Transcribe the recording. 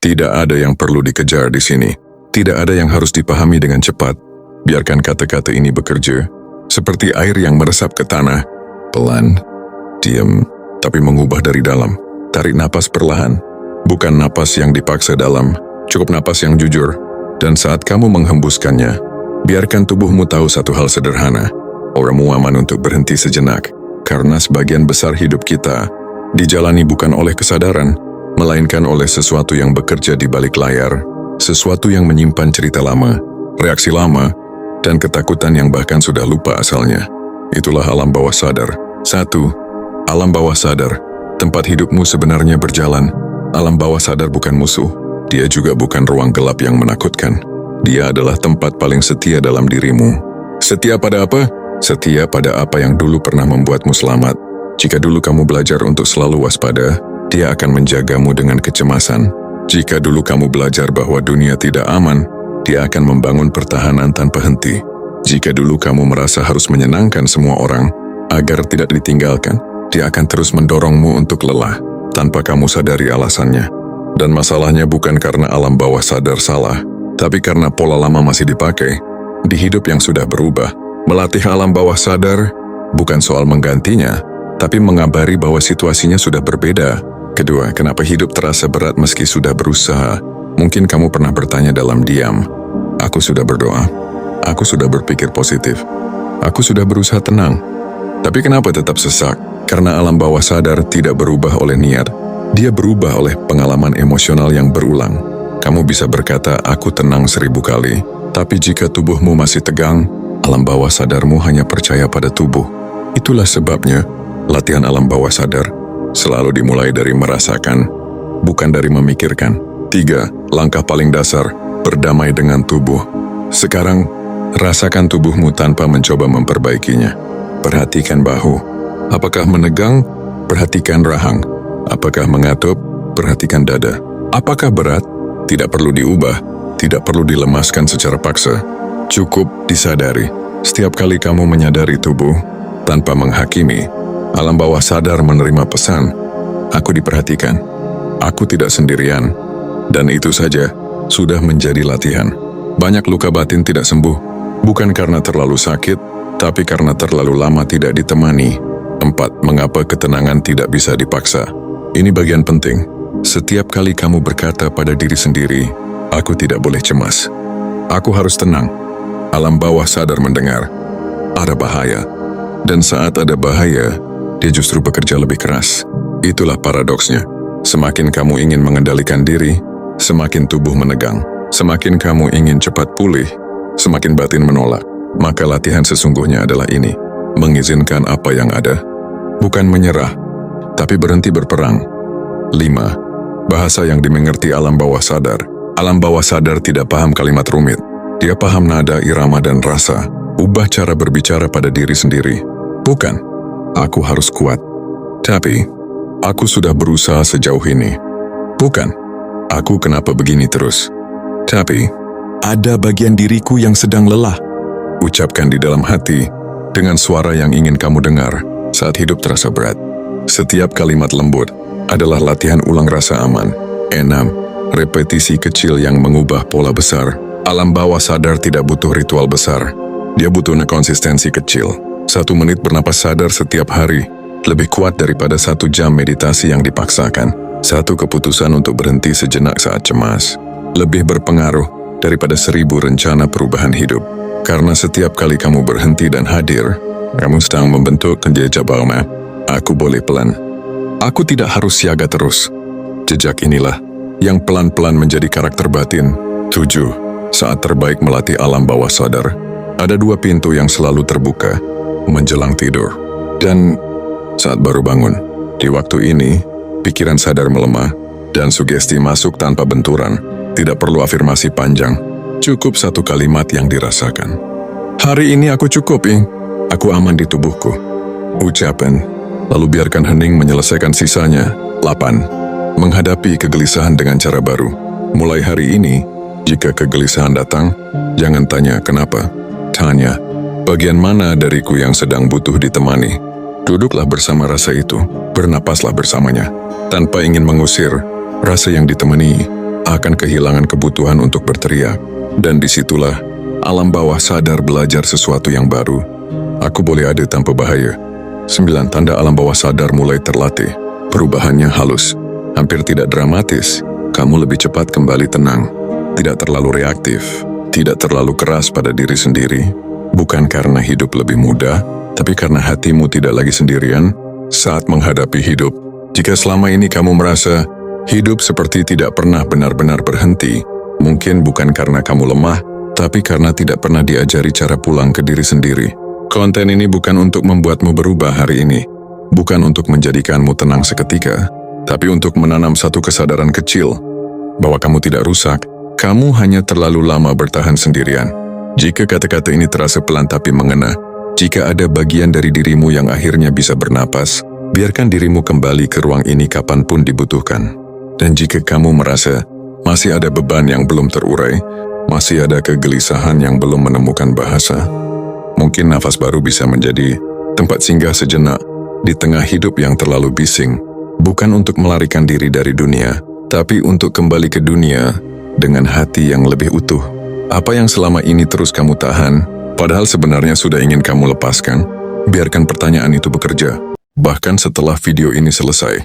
Tidak ada yang perlu dikejar di sini. Tidak ada yang harus dipahami dengan cepat. Biarkan kata-kata ini bekerja, seperti air yang meresap ke tanah. Pelan, diam, tapi mengubah dari dalam. Tarik napas perlahan, bukan napas yang dipaksa dalam, cukup napas yang jujur. Dan saat kamu menghembuskannya, biarkan tubuhmu tahu satu hal sederhana. Oramu aman untuk berhenti sejenak, karena sebagian besar hidup kita dijalani bukan oleh kesadaran, melainkan oleh sesuatu yang bekerja di balik layar, sesuatu yang menyimpan cerita lama, reaksi lama, dan ketakutan yang bahkan sudah lupa asalnya. Itulah alam bawah sadar. 1. Alam bawah sadar. Tempat hidupmu sebenarnya berjalan. Alam bawah sadar bukan musuh. Dia juga bukan ruang gelap yang menakutkan. Dia adalah tempat paling setia dalam dirimu. Setia pada apa? Setia pada apa yang dulu pernah membuatmu selamat. Jika dulu kamu belajar untuk selalu waspada, dia akan menjagamu dengan kecemasan. Jika dulu kamu belajar bahwa dunia tidak aman, dia akan membangun pertahanan tanpa henti. Jika dulu kamu merasa harus menyenangkan semua orang agar tidak ditinggalkan, dia akan terus mendorongmu untuk lelah tanpa kamu sadari alasannya. Dan masalahnya bukan karena alam bawah sadar salah, tapi karena pola lama masih dipakai. Di hidup yang sudah berubah, melatih alam bawah sadar bukan soal menggantinya, tapi mengabari bahwa situasinya sudah berbeda. Kedua, kenapa hidup terasa berat meski sudah berusaha? Mungkin kamu pernah bertanya dalam diam, aku sudah berdoa, aku sudah berpikir positif, aku sudah berusaha tenang. Tapi kenapa tetap sesak? Karena alam bawah sadar tidak berubah oleh niat, dia berubah oleh pengalaman emosional yang berulang. Kamu bisa berkata, aku tenang 1000 kali, tapi jika tubuhmu masih tegang, alam bawah sadarmu hanya percaya pada tubuh. Itulah sebabnya, latihan alam bawah sadar selalu dimulai dari merasakan, bukan dari memikirkan. 3. Langkah paling dasar, berdamai dengan tubuh. Sekarang, rasakan tubuhmu tanpa mencoba memperbaikinya. Perhatikan bahu. Apakah menegang? Perhatikan rahang. Apakah mengatup? Perhatikan dada. Apakah berat? Tidak perlu diubah, tidak perlu dilemaskan secara paksa. Cukup disadari. Setiap kali kamu menyadari tubuh, tanpa menghakimi, alam bawah sadar menerima pesan, aku diperhatikan, aku tidak sendirian. Dan itu saja, sudah menjadi latihan. Banyak luka batin tidak sembuh, bukan karena terlalu sakit, tapi karena terlalu lama tidak ditemani. 4. Mengapa ketenangan tidak bisa dipaksa? Ini bagian penting. Setiap kali kamu berkata pada diri sendiri, aku tidak boleh cemas, aku harus tenang, alam bawah sadar mendengar, ada bahaya. Dan saat ada bahaya, dia justru bekerja lebih keras. Itulah paradoksnya. Semakin kamu ingin mengendalikan diri, semakin tubuh menegang. Semakin kamu ingin cepat pulih, semakin batin menolak. Maka latihan sesungguhnya adalah ini. Mengizinkan apa yang ada. Bukan menyerah, tapi berhenti berperang. 5. Bahasa yang dimengerti alam bawah sadar. Alam bawah sadar tidak paham kalimat rumit. Dia paham nada, irama, dan rasa. Ubah cara berbicara pada diri sendiri. Bukan, aku harus kuat. Tapi, aku sudah berusaha sejauh ini. Bukan, aku kenapa begini terus. Tapi, ada bagian diriku yang sedang lelah. Ucapkan di dalam hati, dengan suara yang ingin kamu dengar saat hidup terasa berat. Setiap kalimat lembut adalah latihan ulang rasa aman. 6. Repetisi kecil yang mengubah pola besar. Alam bawah sadar tidak butuh ritual besar. Dia butuh konsistensi kecil. 1 menit bernapas sadar setiap hari lebih kuat daripada 1 jam meditasi yang dipaksakan. 1 keputusan untuk berhenti sejenak saat cemas lebih berpengaruh daripada 1000 rencana perubahan hidup. Karena setiap kali kamu berhenti dan hadir, kamu sedang membentuk jejak map. Aku boleh pelan. Aku tidak harus siaga terus. Jejak inilah yang pelan-pelan menjadi karakter batin. 7. Saat terbaik melatih alam bawah sadar. Ada 2 pintu yang selalu terbuka, menjelang tidur dan saat baru bangun. Di waktu ini, pikiran sadar melemah dan sugesti masuk tanpa benturan. Tidak perlu afirmasi panjang, cukup 1 kalimat yang dirasakan. Hari ini aku cukup, Ing. Aku aman di tubuhku. Ucapan, lalu biarkan hening menyelesaikan sisanya. 8. Menghadapi kegelisahan dengan cara baru. Mulai hari ini, jika kegelisahan datang, jangan tanya kenapa. Tanya, bagian mana dariku yang sedang butuh ditemani? Duduklah bersama rasa itu, bernapaslah bersamanya. Tanpa ingin mengusir, rasa yang ditemani akan kehilangan kebutuhan untuk berteriak. Dan disitulah alam bawah sadar belajar sesuatu yang baru. Aku boleh ada tanpa bahaya. 9 tanda alam bawah sadar mulai terlatih. Perubahannya halus, hampir tidak dramatis. Kamu lebih cepat kembali tenang, tidak terlalu reaktif, tidak terlalu keras pada diri sendiri. Bukan karena hidup lebih mudah, tapi karena hatimu tidak lagi sendirian saat menghadapi hidup. Jika selama ini kamu merasa hidup seperti tidak pernah benar-benar berhenti, mungkin bukan karena kamu lemah, tapi karena tidak pernah diajari cara pulang ke diri sendiri. Konten ini bukan untuk membuatmu berubah hari ini, bukan untuk menjadikanmu tenang seketika, tapi untuk menanam satu kesadaran kecil bahwa kamu tidak rusak, kamu hanya terlalu lama bertahan sendirian. Jika kata-kata ini terasa pelan tapi mengena, jika ada bagian dari dirimu yang akhirnya bisa bernapas, biarkan dirimu kembali ke ruang ini kapanpun dibutuhkan. Dan jika kamu merasa masih ada beban yang belum terurai, masih ada kegelisahan yang belum menemukan bahasa, mungkin nafas baru bisa menjadi tempat singgah sejenak di tengah hidup yang terlalu bising, bukan untuk melarikan diri dari dunia, tapi untuk kembali ke dunia dengan hati yang lebih utuh. Apa yang selama ini terus kamu tahan, padahal sebenarnya sudah ingin kamu lepaskan, biarkan pertanyaan itu bekerja. Bahkan setelah video ini selesai,